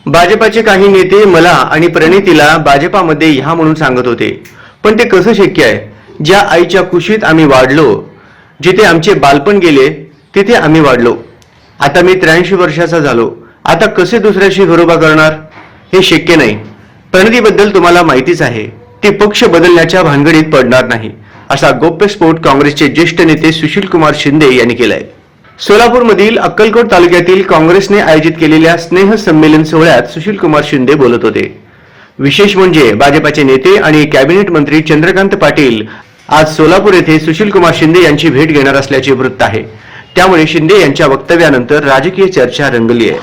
भाजपाचे काही नेते मला आणि प्रणितीला भाजपामध्ये ह्या म्हणून सांगत होते, पण ते कसं शक्य आहे? ज्या आईच्या कुशीत आम्ही वाढलो, जिथे आमचे बालपण गेले तिथे आम्ही वाढलो. आता मी 83 वर्षाचा झालो. आता कसे दुसऱ्याशी घरोबा करणार? हे शक्य नाही. प्रणितीबद्दल तुम्हाला माहितीच आहे, ती पक्ष बदलण्याच्या भानगडीत पडणार नाही, असा गौप्यस्फोट काँग्रेसचे ज्येष्ठ नेते सुशीलकुमार शिंदे यांनी केलाय. सोलापूरमधील अक्कलकोट तालुक्यातील काँग्रेसने आयोजित केलेल्या स्नेह संमेलन सोहळ्यात सुशीलकुमार शिंदे बोलत होते. विशेष म्हणजे भाजपाचे नेते आणि कॅबिनेट मंत्री चंद्रकांत पाटील आज सोलापूर येथे सुशीलकुमार शिंदे यांची भेट घेणार असल्याचे वृत्त आहे. त्यामुळे शिंदे यांच्या वक्तव्यानंतर राजकीय चर्चा रंगली आहे.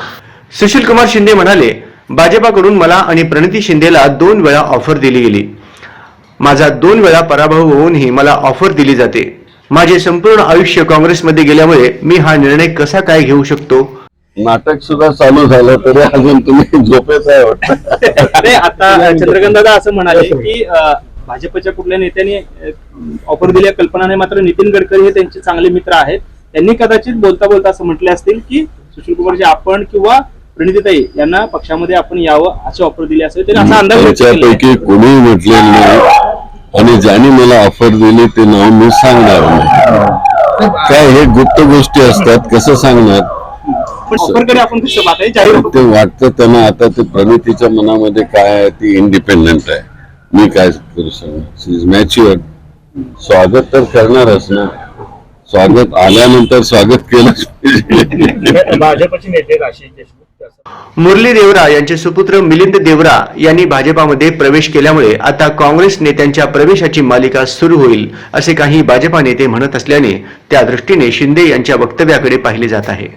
सुशीलकुमार शिंदे म्हणाले, भाजपाकडून मला आणि प्रणिती शिंदेला 2 वेळा ऑफर दिली गेली. माझा 2 वेळा पराभव होऊनही मला ऑफर दिली जाते. माझे संपूर्ण आयुष्य काँग्रेसमध्ये गेल्यामुळे मी हा निर्णय कसा काय घेऊ शकतो? नाटक सुद्धा चालू झालं तरी अजून तुम्ही झोपेच आहे वाटतं. आता चंद्रकांत दादा असं म्हणाले की भाजपच्या कुठल्या नेत्याने ऑफर दिल्या कल्पना नाही, मात्र नितीन गडकरी हे त्यांचे चांगले मित्र आहेत. त्यांनी कदाचित बोलता बोलता असं म्हटले असतील की सुशीलकुमारजी आपण किंवा प्रणितीताई यांना पक्षामध्ये आपण यावं अशी ऑफर दिली असेल. त्यांनी असा अंदाज व्यक्त केला. त्याच्यापैकी कोणी म्हटलेलं नाही आणि ज्यांनी मला ऑफर दिली ते नाव मी सांगणार नाही. काय हे गुप्त गोष्टी असतात, कसं सांगणार? पण ऑफरकडे आपण कसं पाहताय? जाहीर ते वाटतं त्यांना. आता ते प्रणितीच्या मनामध्ये काय आहे, ती इंडिपेंडंट आहे. मी काय करू शकणार? शी इज मॅच्युअर्ड. स्वागत तर करणारच ना. स्वागत आल्यानंतर स्वागत केलंच पाहिजे. भाजपचे नेते आशिष देशमुख मुरली देवरा यांचे सुपुत्र मिलिंद देवरा यांनी भाजपामध्ये प्रवेश केल्यामुळे आता काँग्रेस नेत्यांच्या प्रवेशाची मालिका सुरू होईल, असे काही भाजपा नेते म्हणत असल्याने त्या दृष्टीने शिंदे यांच्या वक्तव्याकडे पाहिले जात आहे.